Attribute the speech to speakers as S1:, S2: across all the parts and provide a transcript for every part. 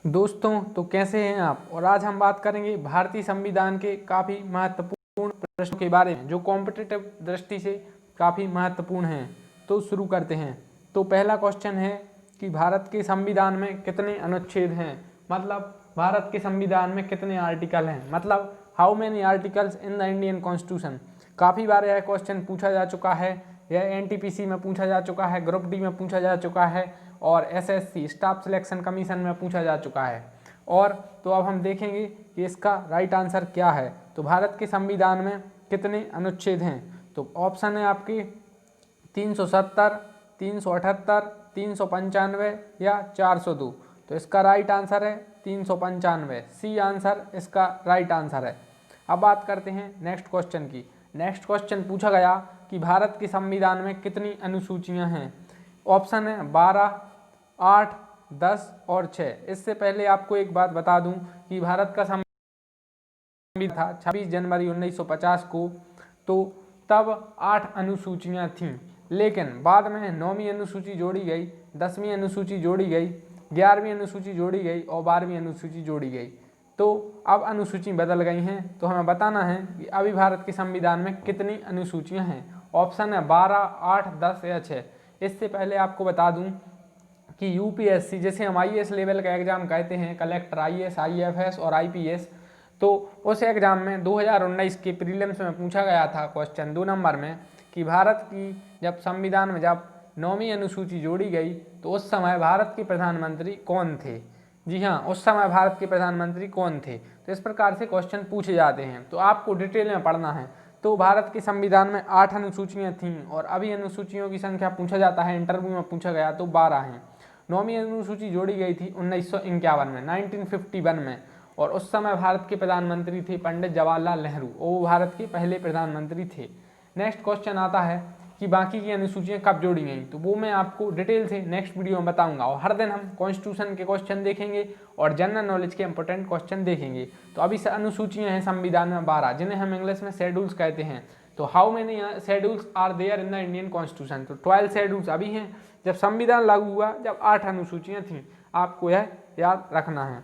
S1: दोस्तों, तो कैसे हैं आप। और आज हम बात करेंगे भारतीय संविधान के काफ़ी महत्वपूर्ण प्रश्नों के बारे में जो कॉम्पिटिटिव दृष्टि से काफ़ी महत्वपूर्ण हैं। तो शुरू करते हैं। तो पहला क्वेश्चन है कि भारत के संविधान में कितने अनुच्छेद हैं, मतलब भारत के संविधान में कितने आर्टिकल हैं, मतलब how many articles in the Indian constitution. काफ़ी बार यह क्वेश्चन पूछा जा चुका है, यह एनटीपीसी में पूछा जा चुका है, ग्रुप डी में पूछा जा चुका है और एसएससी स्टाफ सिलेक्शन कमीशन में पूछा जा चुका है। और तो अब हम देखेंगे कि इसका राइट आंसर क्या है। तो भारत के संविधान में कितने अनुच्छेद हैं। तो ऑप्शन है आपके 370, 378, 395 या 402। तो इसका राइट आंसर है 395, सी आंसर इसका राइट आंसर है। अब बात करते हैं नेक्स्ट क्वेश्चन की। नेक्स्ट क्वेश्चन पूछा गया कि भारत के संविधान में कितनी अनुसूचियां हैं। ऑप्शन है 12, 8, 10 और 6। इससे पहले आपको एक बात बता दूं कि भारत का संविधान था 26 जनवरी 1950 को, तो तब 8 अनुसूचियां थीं, लेकिन बाद में 9वीं अनुसूची जोड़ी गई, 10वीं अनुसूची जोड़ी गई, 11वीं अनुसूची जोड़ी गई और 12वीं अनुसूची जोड़ी गई। तो अब अनुसूची बदल गई हैं। तो हमें बताना है कि अभी भारत के संविधान में कितनी अनुसूचियां हैं। ऑप्शन है 12, 8, 10 या 6। इससे पहले आपको बता दूं कि यूपीएससी, जैसे हम आईएएस लेवल का एग्जाम कहते हैं, कलेक्टर आईएएस, आईएफएस और आईपीएस, तो उस एग्जाम में 2019 के प्रीलिम्स में पूछा गया था क्वेश्चन 2 नंबर में कि भारत की जब संविधान में जब 9वीं अनुसूची जोड़ी गई तो उस समय भारत के प्रधानमंत्री कौन थे। जी हाँ, उस समय भारत के प्रधानमंत्री कौन थे। तो इस प्रकार से क्वेश्चन पूछे जाते हैं, तो आपको डिटेल में पढ़ना है। तो भारत के संविधान में 8 अनुसूचियां थीं और अभी अनुसूचियों की संख्या पूछा जाता है, इंटरव्यू में पूछा गया तो 12 हैं। 9वीं अनुसूची जोड़ी गई थी 1951 में, 1951 में, और उस समय भारत के प्रधानमंत्री थे पंडित जवाहरलाल नेहरू, वो भारत के पहले प्रधानमंत्री थे। नेक्स्ट क्वेश्चन आता है कि बाकी की अनुसूचियां कब जोड़ी गई, तो वो मैं आपको डिटेल से नेक्स्ट वीडियो में बताऊंगा। और हर दिन हम कॉन्स्टिट्यूशन के क्वेश्चन देखेंगे और जनरल नॉलेज के इंपॉर्टेंट क्वेश्चन देखेंगे। तो अभी अनुसूचियां हैं संविधान में 12, जिन्हें हम इंग्लिश में शेड्यूल्स कहते हैं। तो how many schedules are there in the Indian constitution. तो 12 शेड्यूल्स अभी हैं। जब संविधान लागू हुआ जब 8 अनुसूचियां थीं, आपको यह याद रखना है।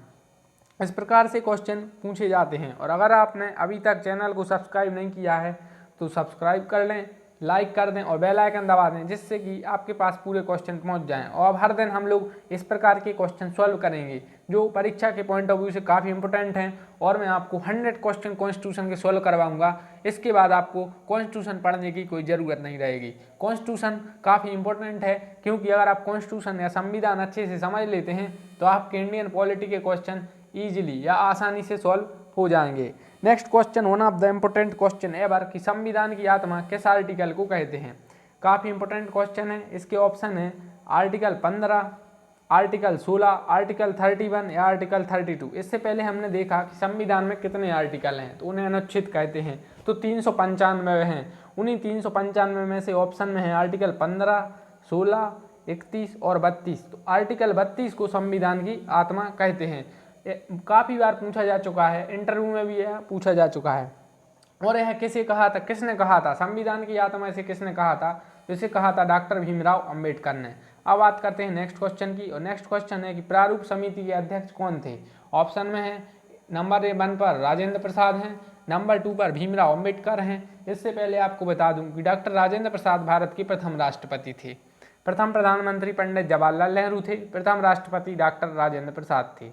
S1: इस प्रकार से क्वेश्चन पूछे जाते हैं। और अगर आपने अभी तक चैनल को सब्सक्राइब नहीं किया है तो सब्सक्राइब कर लें, लाइक कर दें और बेल आइकन दबा दें, जिससे कि आपके पास पूरे क्वेश्चन पहुंच जाएं। और अब हर दिन हम लोग इस प्रकार के क्वेश्चन सॉल्व करेंगे जो परीक्षा के पॉइंट ऑफ व्यू से काफ़ी इंपॉर्टेंट हैं। और मैं आपको 100 क्वेश्चन कॉन्स्टिट्यूशन के सॉल्व करवाऊंगा। इसके बाद आपको कॉन्स्टिट्यूशन पढ़ने की कोई ज़रूरत नहीं रहेगी। कॉन्स्टिट्यूशन काफ़ी इंपॉर्टेंट है, क्योंकि अगर आप कॉन्स्टिट्यूशन या संविधान अच्छे से समझ लेते हैं तो आपके इंडियन पॉलिटी के क्वेश्चन ईजिली या आसानी से सॉल्व हो जाएंगे। Next question, one of the important question ever कि संविधान की आत्मा किस आर्टिकल को कहते हैं। काफ़ी इंपॉर्टेंट क्वेश्चन है। इसके ऑप्शन है आर्टिकल 15, आर्टिकल 16, आर्टिकल 31 या आर्टिकल 32। इससे पहले हमने देखा कि संविधान में कितने आर्टिकल हैं, तो उन्हें अनुच्छेद कहते हैं। तो 395 हैं। उन्हीं 395 में से ऑप्शन में है आर्टिकल 15, 16, 31 और 32। तो आर्टिकल 32 को संविधान की आत्मा कहते हैं। काफ़ी बार पूछा जा चुका है, इंटरव्यू में भी यह पूछा जा चुका है। और यह किसे कहा था, किसने कहा था, संविधान की आत्मा इसे किसने कहा था। तो इसे कहा था डॉक्टर भीमराव अंबेडकर ने। अब बात करते हैं नेक्स्ट क्वेश्चन की। और नेक्स्ट क्वेश्चन है कि प्रारूप समिति के अध्यक्ष कौन थे। ऑप्शन में है नंबर 1 पर राजेंद्र प्रसाद हैं, नंबर 2 पर भीमराव अंबेडकर हैं। इससे पहले आपको बता दूं कि डॉक्टर राजेंद्र प्रसाद भारत के प्रथम राष्ट्रपति थे। प्रथम प्रधानमंत्री पंडित जवाहरलाल नेहरू थे, प्रथम राष्ट्रपति डॉक्टर राजेंद्र प्रसाद थे।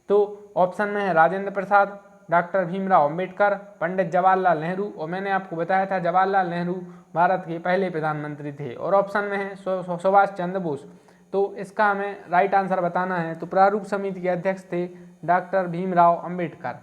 S1: तो ऑप्शन में है राजेंद्र प्रसाद, डॉक्टर भीमराव अंबेडकर, पंडित जवाहरलाल नेहरू। और मैंने आपको बताया था जवाहरलाल नेहरू भारत के पहले प्रधानमंत्री थे। और ऑप्शन में है सुभाष चंद्र बोस। तो इसका हमें राइट आंसर बताना है। तो प्रारूप समिति के अध्यक्ष थे डॉक्टर भीमराव अंबेडकर।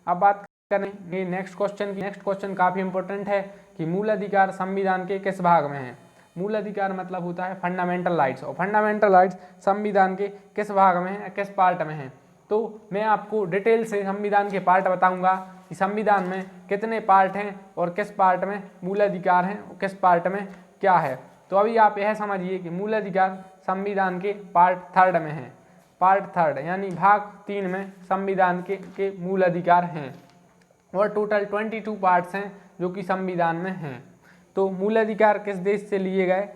S1: अब बात करेंगे नेक्स्ट क्वेश्चन की। नेक्स्ट क्वेश्चन काफ़ी इंपॉर्टेंट है कि मूल अधिकार संविधान के किस भाग में है। मूल अधिकार मतलब होता है फंडामेंटल राइट्स, और फंडामेंटल राइट्स संविधान के किस भाग में है, किस पार्ट में है। तो मैं आपको डिटेल से संविधान के पार्ट बताऊंगा कि संविधान में कितने पार्ट हैं और किस पार्ट में मूल अधिकार हैं और किस पार्ट में क्या है। तो अभी आप यह समझिए कि मूल अधिकार संविधान के पार्ट 3 में है। पार्ट 3 यानी भाग 3 में संविधान के मूल अधिकार हैं। और टोटल 22 पार्ट्स हैं जो कि संविधान में हैं। तो मूल अधिकार किस देश से लिए गए,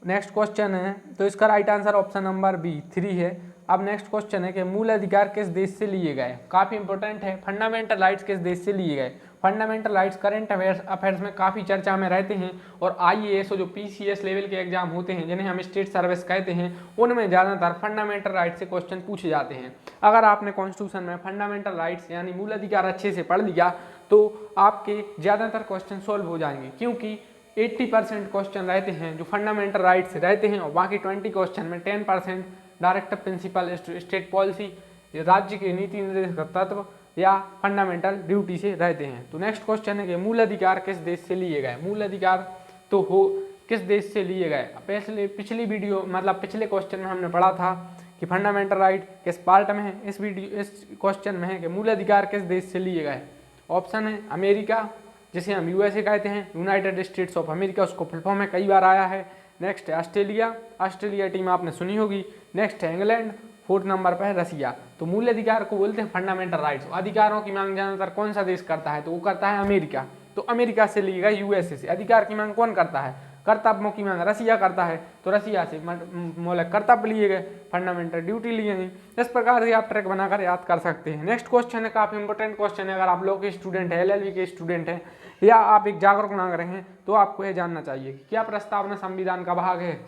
S1: नेक्स्ट क्वेश्चन है। तो इसका right answer option number B 3 है। अब नेक्स्ट क्वेश्चन है कि मूल अधिकार किस देश से लिए गए। काफ़ी इंपॉर्टेंट है, फंडामेंटल राइट्स किस देश से लिए गए। फंडामेंटल राइट्स करंट अफेयर्स में काफ़ी चर्चा में रहते हैं और IAS और जो PCS लेवल के एग्जाम होते हैं जिन्हें हम स्टेट सर्विस कहते हैं उनमें ज़्यादातर फंडामेंटल राइट्स से क्वेश्चन पूछे जाते हैं। अगर आपने कॉन्स्टिट्यूशन में फंडामेंटल राइट्स यानी मूल अधिकार अच्छे से पढ़ लिया तो आपके ज़्यादातर क्वेश्चन सॉल्व हो जाएंगे, क्योंकि 80% क्वेश्चन रहते हैं जो फंडामेंटल राइट्स से रहते हैं और बाकी 20 क्वेश्चन में 10% डायरेक्टिव प्रिंसिपल, स्टेट पॉलिसी, राज्य के नीति निर्देशक तत्व या फंडामेंटल ड्यूटी से रहते हैं। तो नेक्स्ट क्वेश्चन है कि मूल अधिकार किस देश से लिए गए। मूल अधिकार तो हो किस देश से लिए गए। पिछली वीडियो मतलब पिछले क्वेश्चन में हमने पढ़ा था कि फंडामेंटल राइट किस पार्ट में है। इस क्वेश्चन में है कि मूल अधिकार किस देश से लिए गए। ऑप्शन है अमेरिका, जिसे हम USA कहते हैं, यूनाइटेड स्टेट्स ऑफ अमेरिका, उसको फुल फॉर्म में कई बार आया है। नेक्स्ट है ऑस्ट्रेलिया टीम आपने सुनी होगी। नेक्स्ट है इंग्लैंड, 4th नंबर पर है रसिया। तो मूल अधिकार को बोलते हैं फंडामेंटल राइट्स। अधिकारों की मांग ज्यादातर कौन सा देश करता है, तो वो करता है अमेरिका। तो अमेरिका से लिए गए USA से। अधिकार की मांग कौन करता है, कर्तव्यों की मांग रसिया करता है, तो रसिया से मौलिक कर्तव्य लिए गए, फंडामेंटल ड्यूटी लिए गई। इस प्रकार से आप ट्रैक बनाकर याद कर सकते हैं। नेक्स्ट क्वेश्चन है काफ़ी इंपॉर्टेंट क्वेश्चन है। अगर आप लोग के स्टूडेंट है, LLB के स्टूडेंट हैं या आप एक जागरूक नागरिक हैं तो आपको यह जानना चाहिए कि क्या प्रस्तावना संविधान का भाग है।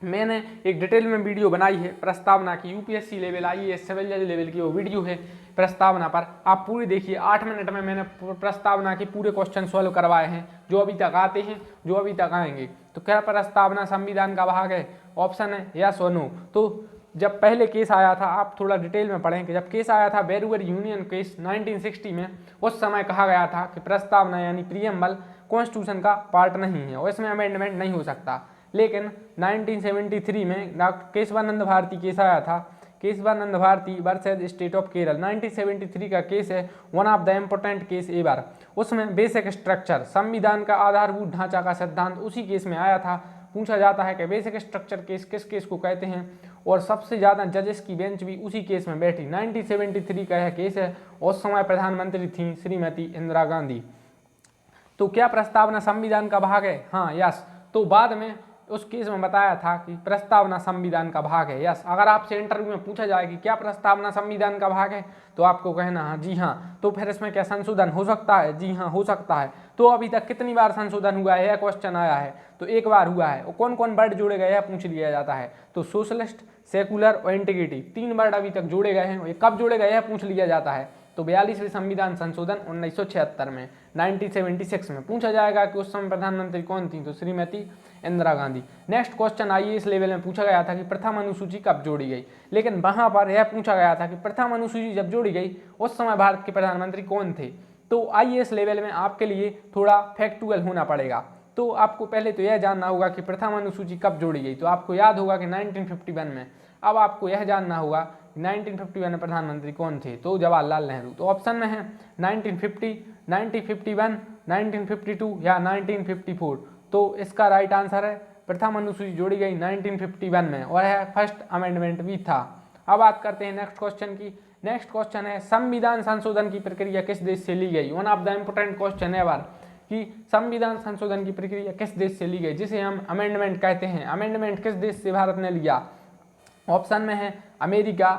S1: मैंने एक डिटेल में वीडियो बनाई है प्रस्तावना की, UPSC लेवल, IAS, सिविल जज लेवल की वो वीडियो है प्रस्तावना पर, आप पूरी देखिए। 8 मिनट में मैंने प्रस्तावना के पूरे क्वेश्चन सॉल्व करवाए हैं जो अभी तक आते हैं, जो अभी तक आएंगे। तो क्या प्रस्तावना संविधान का भाग है। ऑप्शन है यस और नो। तो जब पहले केस आया था, आप थोड़ा डिटेल में पढ़ें कि जब केस आया था बेरूअर यूनियन केस 1960 में, उस समय कहा गया था कि प्रस्तावना यानी प्रीएम्बल कॉन्स्टिट्यूशन का पार्ट नहीं है और इसमें अमेंडमेंट नहीं हो सकता। लेकिन 1973 में डॉक्टर केशवानंद भारती केस आया था, Kesavananda Bharati versus state of Kerala, 1973 का केस है, one of the important case ever. उसमें बेसिक स्ट्रक्चर, संविधान का आधारभूत ढांचा का सिद्धांत उसी केस में आया था। पूछा जाता है कि बेसिक स्ट्रक्चर केस किस केस को कहते हैं, और सबसे ज़्यादा जजेस की बेंच भी उसी केस में बैठी। 1973 का यह केस है, उस समय प्रधानमंत्री थी श्रीमती इंदिरा गांधी। तो क्या प्रस्तावना संविधान का भाग है, हाँ यस। तो बाद में उस केस में बताया था कि प्रस्तावना संविधान का भाग है, यस। अगर आपसे इंटरव्यू में पूछा जाए कि क्या प्रस्तावना संविधान का भाग है तो आपको कहना हाँ जी हाँ। तो फिर इसमें क्या संशोधन हो सकता है, जी हाँ हो सकता है। तो अभी तक कितनी बार संशोधन हुआ है, यह क्वेश्चन आया है तो एक बार हुआ है। और कौन कौन वर्ड जोड़े गए हैं पूछ लिया जाता है, तो सोशलिस्ट, सेकुलर और इंटीग्रिटी, 3 वर्ड अभी तक जोड़े गए हैं। ये कब जोड़े गए हैं पूछ लिया जाता है, तो 42वें संविधान संशोधन 1976 में, 1976 में पूछा जाएगा कि उस समय प्रधानमंत्री कौन थी, तो Shrimati Indira Gandhi. Next question IAS level में पूछा गया था कि प्रथम अनुसूची कब जोड़ी गई, लेकिन वहां पर यह पूछा गया था कि प्रथम अनुसूची जब जोड़ी गई उस समय भारत के प्रधानमंत्री कौन थे। तो IAS लेवल में आपके लिए थोड़ा फैक्चुअल होना पड़ेगा। तो आपको पहले तो यह जानना होगा कि प्रथम अनुसूची कब जोड़ी गई, तो आपको याद होगा कि 1951 में। अब आपको यह जानना होगा 1951 में प्रधानमंत्री कौन थे, तो जवाहरलाल नेहरू। तो ऑप्शन में है 1950, 1951, 1952 या 1954। तो इसका राइट आंसर है प्रथम अनुसूची जोड़ी गई 1951 में और यह फर्स्ट अमेंडमेंट भी था। अब बात करते हैं नेक्स्ट क्वेश्चन की। नेक्स्ट क्वेश्चन है संविधान संशोधन की प्रक्रिया किस देश से ली गई। One of the important question है बार कि संविधान संशोधन की प्रक्रिया किस देश से ली गई, जिसे हम अमेंडमेंट कहते हैं। अमेंडमेंट किस देश से भारत ने लिया। ऑप्शन में है अमेरिका,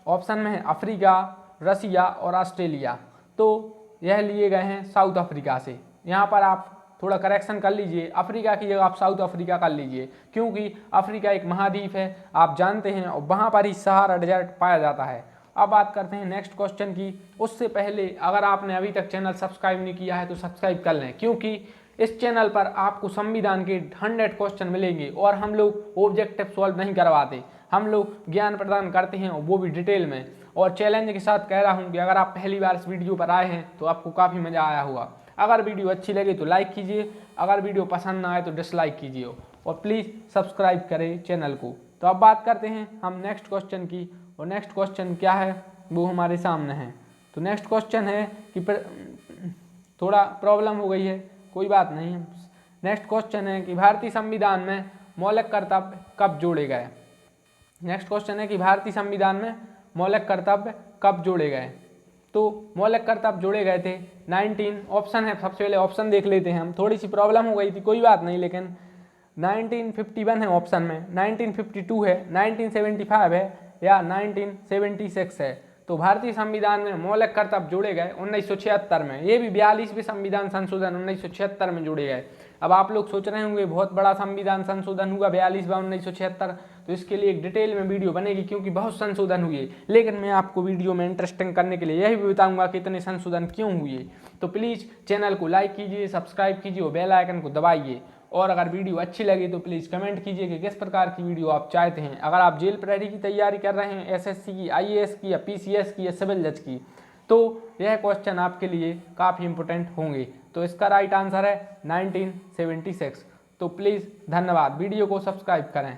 S1: ऑप्शन में है अफ्रीका, रसिया और ऑस्ट्रेलिया। तो यह लिए गए हैं साउथ अफ्रीका से। यहाँ पर आप थोड़ा करेक्शन कर लीजिए, अफ्रीका की जगह आप साउथ अफ्रीका कर लीजिए, क्योंकि अफ्रीका एक महाद्वीप है आप जानते हैं और वहाँ पर ही सहारा डेजर्ट पाया जाता है। अब बात करते हैं नेक्स्ट क्वेश्चन की। उससे पहले अगर आपने अभी तक चैनल सब्सक्राइब नहीं किया है तो सब्सक्राइब कर लें, क्योंकि इस चैनल पर आपको संविधान के 100 क्वेश्चन मिलेंगे और हम लोग ऑब्जेक्टिव सॉल्व नहीं करवाते, हम लोग ज्ञान प्रदान करते हैं वो भी डिटेल में। और चैलेंज के साथ कह रहा हूँ कि अगर आप पहली बार इस वीडियो पर आए हैं तो आपको काफ़ी मज़ा आया होगा। अगर वीडियो अच्छी लगे तो लाइक कीजिए, अगर वीडियो पसंद ना आए तो डिसलाइक कीजिए और प्लीज़ सब्सक्राइब करें चैनल को। तो अब बात करते हैं हम नेक्स्ट क्वेश्चन की, और नेक्स्ट क्वेश्चन क्या है वो हमारे सामने है। तो नेक्स्ट क्वेश्चन है कि थोड़ा प्रॉब्लम हो गई है, कोई बात नहीं। नेक्स्ट क्वेश्चन है कि भारतीय संविधान में मौलिक कर्तव्य कब जोड़े गए। नेक्स्ट क्वेश्चन है कि भारतीय संविधान में मौलिक कर्तव्य कब जोड़े गए। तो मौलिक कर्तव्य जोड़े गए थे 19, ऑप्शन है, सबसे पहले ऑप्शन देख लेते हैं हम। थोड़ी सी प्रॉब्लम हो गई थी, कोई बात नहीं, लेकिन 1951 है ऑप्शन में, 1952 है, 1975 है या 1976 है। तो भारतीय संविधान में मौलिक कर्तव्य जोड़े गए 1976 में। ये भी 42वें संविधान संशोधन 1976 में जोड़े गए। अब आप लोग सोच रहे होंगे बहुत बड़ा संविधान संशोधन हुआ 42वां 1976, तो इसके लिए एक डिटेल में वीडियो बनेगी क्योंकि बहुत संशोधन हुए। लेकिन मैं आपको वीडियो में इंटरेस्टिंग करने के लिए यही भी बताऊंगा कि इतने संशोधन क्यों हुए। तो प्लीज़ चैनल को लाइक कीजिए, सब्सक्राइब कीजिए और बेल आइकन को दबाइए। और अगर वीडियो अच्छी लगी तो प्लीज़ कमेंट कीजिए कि किस प्रकार की वीडियो आप चाहते हैं। अगर आप जेल प्रहरी की तैयारी कर रहे हैं, एसएससी की, आईएएस की या पीसीएस की या सिविल जज की, तो यह क्वेश्चन आपके लिए काफ़ी इंपॉर्टेंट होंगे। तो इसका राइट आंसर है 1976। तो प्लीज़ धन्यवाद, वीडियो को सब्सक्राइब करें।